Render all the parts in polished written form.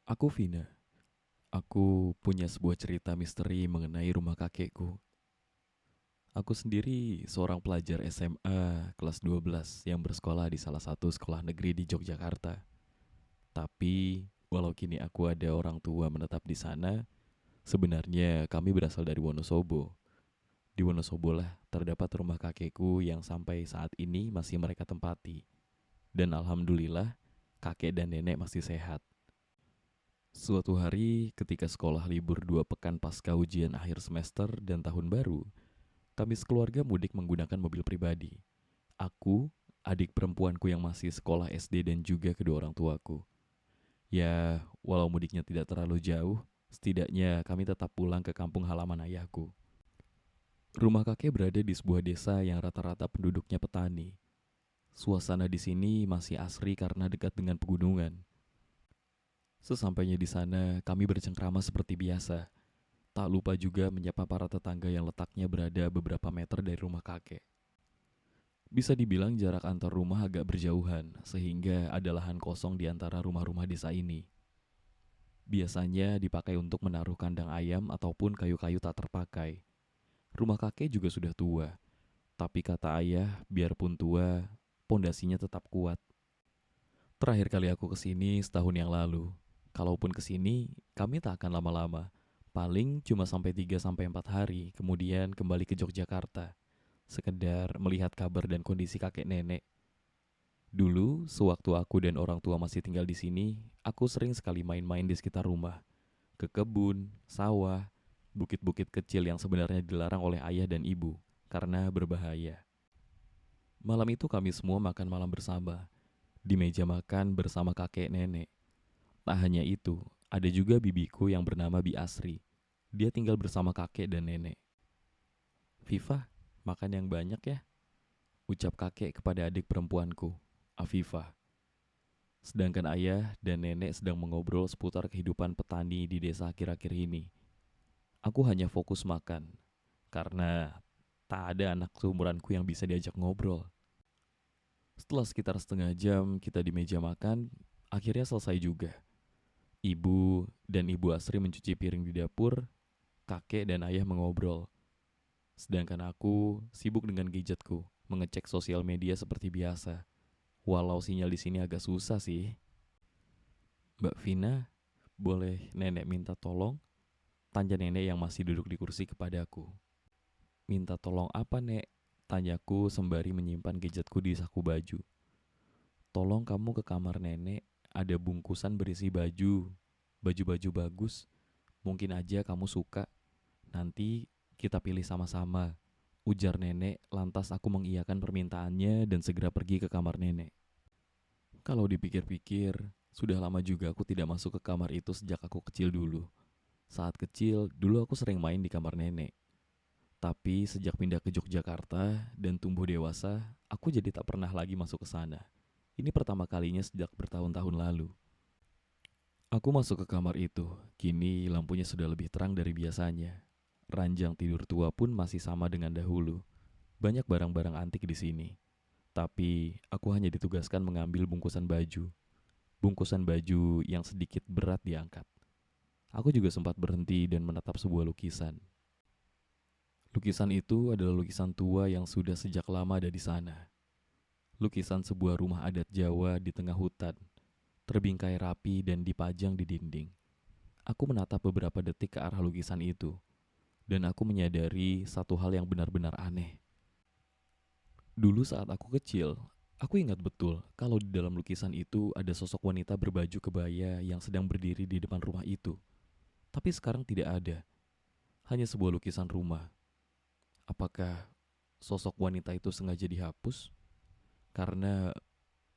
Aku Vina. Aku punya sebuah cerita misteri mengenai rumah kakekku. Aku sendiri seorang pelajar SMA kelas 12 yang bersekolah di salah satu sekolah negeri di Yogyakarta. Tapi walau kini aku ada orang tua menetap di sana, sebenarnya kami berasal dari Wonosobo. Di Wonosobo lah terdapat rumah kakekku yang sampai saat ini masih mereka tempati. Dan alhamdulillah kakek dan nenek masih sehat. Suatu hari ketika sekolah libur 2 pekan pasca ujian akhir semester dan tahun baru, kami sekeluarga mudik menggunakan mobil pribadi. Aku, adik perempuanku yang masih sekolah SD dan juga kedua orang tuaku. Ya, walau mudiknya tidak terlalu jauh, setidaknya kami tetap pulang ke kampung halaman ayahku. Rumah kakek berada di sebuah desa yang rata-rata penduduknya petani. Suasana di sini masih asri karena dekat dengan pegunungan. Sesampainya di sana, kami bercengkrama seperti biasa. Tak lupa juga menyapa para tetangga yang letaknya berada beberapa meter dari rumah kakek. Bisa dibilang jarak antar rumah agak berjauhan, sehingga ada lahan kosong di antara rumah-rumah desa ini. Biasanya dipakai untuk menaruh kandang ayam ataupun kayu-kayu tak terpakai. Rumah kakek juga sudah tua, tapi kata ayah, biarpun tua, pondasinya tetap kuat. Terakhir kali aku kesini setahun yang lalu. Kalaupun kesini, kami tak akan lama-lama. Paling cuma sampai 3 sampai 4 hari, kemudian kembali ke Yogyakarta. Sekedar melihat kabar dan kondisi kakek nenek. Dulu, sewaktu aku dan orang tua masih tinggal di sini, aku sering sekali main-main di sekitar rumah. Ke kebun, sawah, bukit-bukit kecil yang sebenarnya dilarang oleh ayah dan ibu karena berbahaya. Malam itu kami semua makan malam bersama, di meja makan bersama kakek nenek. Tak hanya itu, ada juga bibiku yang bernama Bi Asri. Dia tinggal bersama kakek dan nenek. "Viva, makan yang banyak ya," ucap kakek kepada adik perempuanku, Afifah. Sedangkan ayah dan nenek sedang mengobrol seputar kehidupan petani di desa akhir-akhir ini. Aku hanya fokus makan, karena tak ada anak seumuranku yang bisa diajak ngobrol. Setelah sekitar setengah jam kita di meja makan, akhirnya selesai juga. Ibu dan Ibu Asri mencuci piring di dapur, kakek dan ayah mengobrol. Sedangkan aku sibuk dengan gadgetku, mengecek sosial media seperti biasa. Walau sinyal di sini agak susah sih. "Mbak Vina, boleh nenek minta tolong?" Tanya nenek yang masih duduk di kursi kepadaku. "Minta tolong apa, Nek?" Tanyaku sembari menyimpan gadgetku di saku baju. "Tolong kamu ke kamar nenek, ada bungkusan berisi baju. Baju-baju bagus, mungkin aja kamu suka. Nanti kita pilih sama-sama," ujar nenek, lantas aku mengiyakan permintaannya dan segera pergi ke kamar nenek. Kalau dipikir-pikir, sudah lama juga aku tidak masuk ke kamar itu sejak aku kecil dulu. Saat kecil, dulu aku sering main di kamar nenek. Tapi sejak pindah ke Yogyakarta dan tumbuh dewasa, aku jadi tak pernah lagi masuk ke sana. Ini pertama kalinya sejak bertahun-tahun lalu. Aku masuk ke kamar itu. Kini lampunya sudah lebih terang dari biasanya. Ranjang tidur tua pun masih sama dengan dahulu. Banyak barang-barang antik di sini. Tapi aku hanya ditugaskan mengambil bungkusan baju. Bungkusan baju yang sedikit berat diangkat. Aku juga sempat berhenti dan menatap sebuah lukisan. Lukisan itu adalah lukisan tua yang sudah sejak lama ada di sana. Lukisan sebuah rumah adat Jawa di tengah hutan, terbingkai rapi dan dipajang di dinding. Aku menatap beberapa detik ke arah lukisan itu, dan aku menyadari satu hal yang benar-benar aneh. Dulu saat aku kecil, aku ingat betul kalau di dalam lukisan itu ada sosok wanita berbaju kebaya yang sedang berdiri di depan rumah itu. Tapi sekarang tidak ada, hanya sebuah lukisan rumah. Apakah sosok wanita itu sengaja dihapus? Karena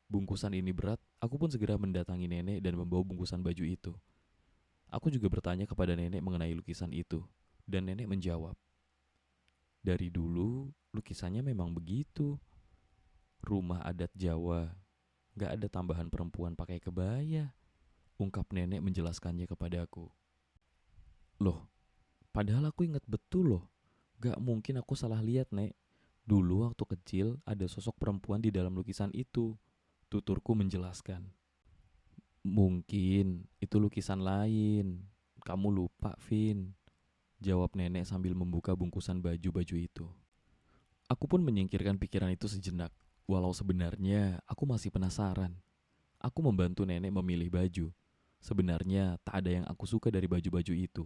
bungkusan ini berat, aku pun segera mendatangi nenek dan membawa bungkusan baju itu. Aku juga bertanya kepada nenek mengenai lukisan itu, dan nenek menjawab, "Dari dulu, lukisannya memang begitu. Rumah adat Jawa, gak ada tambahan perempuan pakai kebaya," ungkap nenek menjelaskannya kepadaku. Loh, padahal aku ingat betul loh. Gak mungkin aku salah lihat, Nek. Dulu waktu kecil ada sosok perempuan di dalam lukisan itu, tuturku menjelaskan. Mungkin itu lukisan lain. Kamu lupa, Vin. Jawab nenek sambil membuka bungkusan baju-baju itu. Aku pun menyingkirkan pikiran itu sejenak. Walau sebenarnya aku masih penasaran. Aku membantu nenek memilih baju. Sebenarnya tak ada yang aku suka dari baju-baju itu.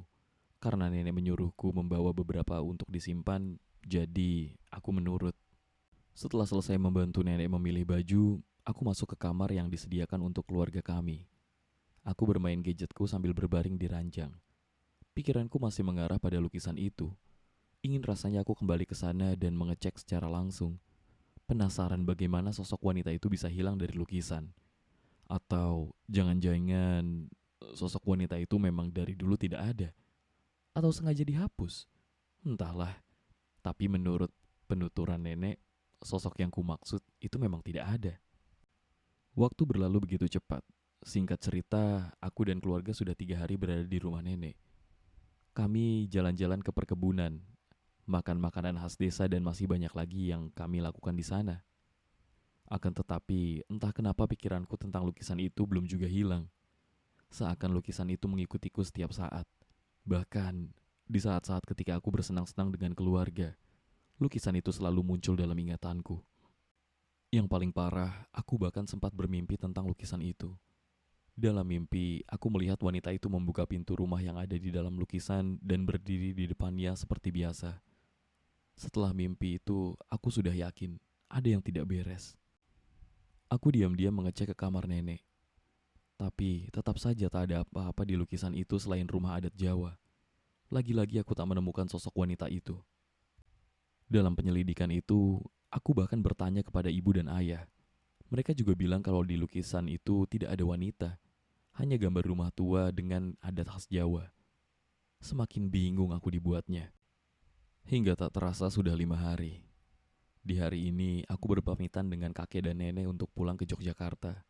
Karena nenek menyuruhku membawa beberapa untuk disimpan, jadi aku menurut. Setelah selesai membantu nenek memilih baju, aku masuk ke kamar yang disediakan untuk keluarga kami. Aku bermain gadgetku sambil berbaring di ranjang. Pikiranku masih mengarah pada lukisan itu. Ingin rasanya aku kembali ke sana dan mengecek secara langsung. Penasaran bagaimana sosok wanita itu bisa hilang dari lukisan. Atau jangan-jangan sosok wanita itu memang dari dulu tidak ada. Atau sengaja dihapus. Entahlah, tapi menurut penuturan nenek, sosok yang kumaksud itu memang tidak ada. Waktu berlalu begitu cepat. Singkat cerita, aku dan keluarga sudah 3 hari berada di rumah nenek. Kami jalan-jalan ke perkebunan, makan makanan khas desa dan masih banyak lagi yang kami lakukan di sana. Akan tetapi, entah kenapa pikiranku tentang lukisan itu belum juga hilang. Seakan lukisan itu mengikutiku setiap saat. Bahkan, di saat-saat ketika aku bersenang-senang dengan keluarga, lukisan itu selalu muncul dalam ingatanku. Yang paling parah, aku bahkan sempat bermimpi tentang lukisan itu. Dalam mimpi, aku melihat wanita itu membuka pintu rumah yang ada di dalam lukisan dan berdiri di depannya seperti biasa. Setelah mimpi itu, aku sudah yakin ada yang tidak beres. Aku diam-diam mengecek ke kamar nenek. Tapi tetap saja tak ada apa-apa di lukisan itu selain rumah adat Jawa. Lagi-lagi aku tak menemukan sosok wanita itu. Dalam penyelidikan itu, aku bahkan bertanya kepada ibu dan ayah. Mereka juga bilang kalau di lukisan itu tidak ada wanita, hanya gambar rumah tua dengan adat khas Jawa. Semakin bingung aku dibuatnya. Hingga tak terasa sudah 5 hari. Di hari ini, aku berpamitan dengan kakek dan nenek untuk pulang ke Yogyakarta.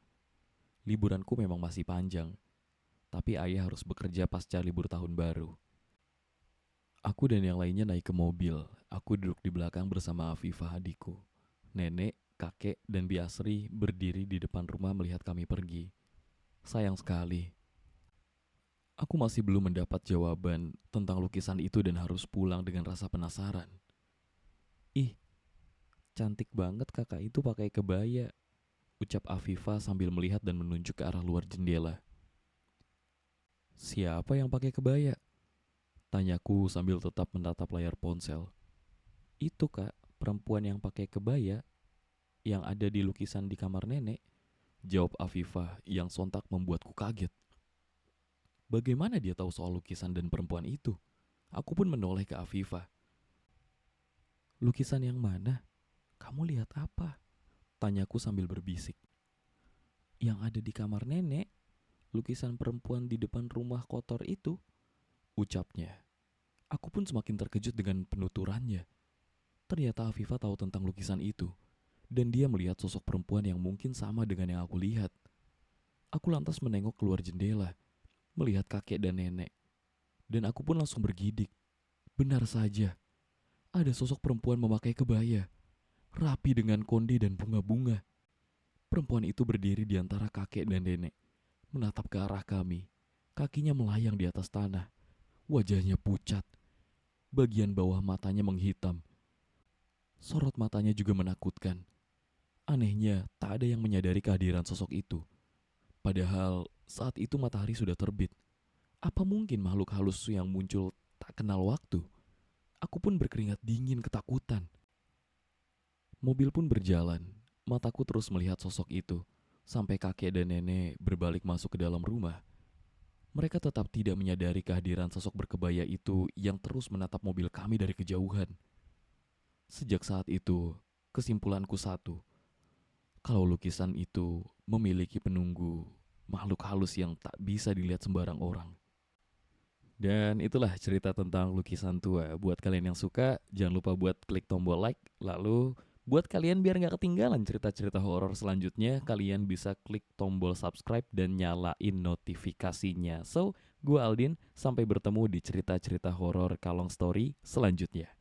Liburanku memang masih panjang, tapi ayah harus bekerja pasca libur tahun baru. Aku dan yang lainnya naik ke mobil. Aku duduk di belakang bersama Afifah adikku. Nenek, kakek, dan Biasri berdiri di depan rumah melihat kami pergi. Sayang sekali, aku masih belum mendapat jawaban tentang lukisan itu dan harus pulang dengan rasa penasaran. Ih, cantik banget kakak itu pakai kebaya, ucap Afifah sambil melihat dan menunjuk ke arah luar jendela. Siapa yang pakai kebaya? Tanyaku sambil tetap menatap layar ponsel. Itu kak, perempuan yang pakai kebaya yang ada di lukisan di kamar nenek, jawab Afifah yang sontak membuatku kaget. Bagaimana dia tahu soal lukisan dan perempuan itu? Aku pun menoleh ke Afifah. Lukisan yang mana? Kamu lihat apa? Tanyaku sambil berbisik. Yang ada di kamar nenek, lukisan perempuan di depan rumah kotor itu, ucapnya. Aku pun semakin terkejut dengan penuturannya. Ternyata Afifah tahu tentang lukisan itu, dan dia melihat sosok perempuan yang mungkin sama dengan yang aku lihat. Aku lantas menengok keluar jendela, melihat kakek dan nenek. Dan aku pun langsung bergidik. Benar saja, ada sosok perempuan memakai kebaya, rapi dengan konde dan bunga-bunga. Perempuan itu berdiri di antara kakek dan nenek, menatap ke arah kami. Kakinya melayang di atas tanah, wajahnya pucat, bagian bawah matanya menghitam. Sorot matanya juga menakutkan. Anehnya, tak ada yang menyadari kehadiran sosok itu. Padahal saat itu matahari sudah terbit. Apa mungkin makhluk halus yang muncul tak kenal waktu? Aku pun berkeringat dingin ketakutan. Mobil pun berjalan. Mataku terus melihat sosok itu, sampai kakek dan nenek berbalik masuk ke dalam rumah. Mereka tetap tidak menyadari kehadiran sosok berkebaya itu yang terus menatap mobil kami dari kejauhan. Sejak saat itu, kesimpulanku satu. Kalau lukisan itu memiliki penunggu, makhluk halus yang tak bisa dilihat sembarang orang. Dan itulah cerita tentang lukisan tua. Buat kalian yang suka, jangan lupa buat klik tombol like. Lalu buat kalian biar gak ketinggalan cerita-cerita horor selanjutnya, kalian bisa klik tombol subscribe dan nyalain notifikasinya. So, gue Aldin, sampai bertemu di cerita-cerita horor Kalong Story selanjutnya.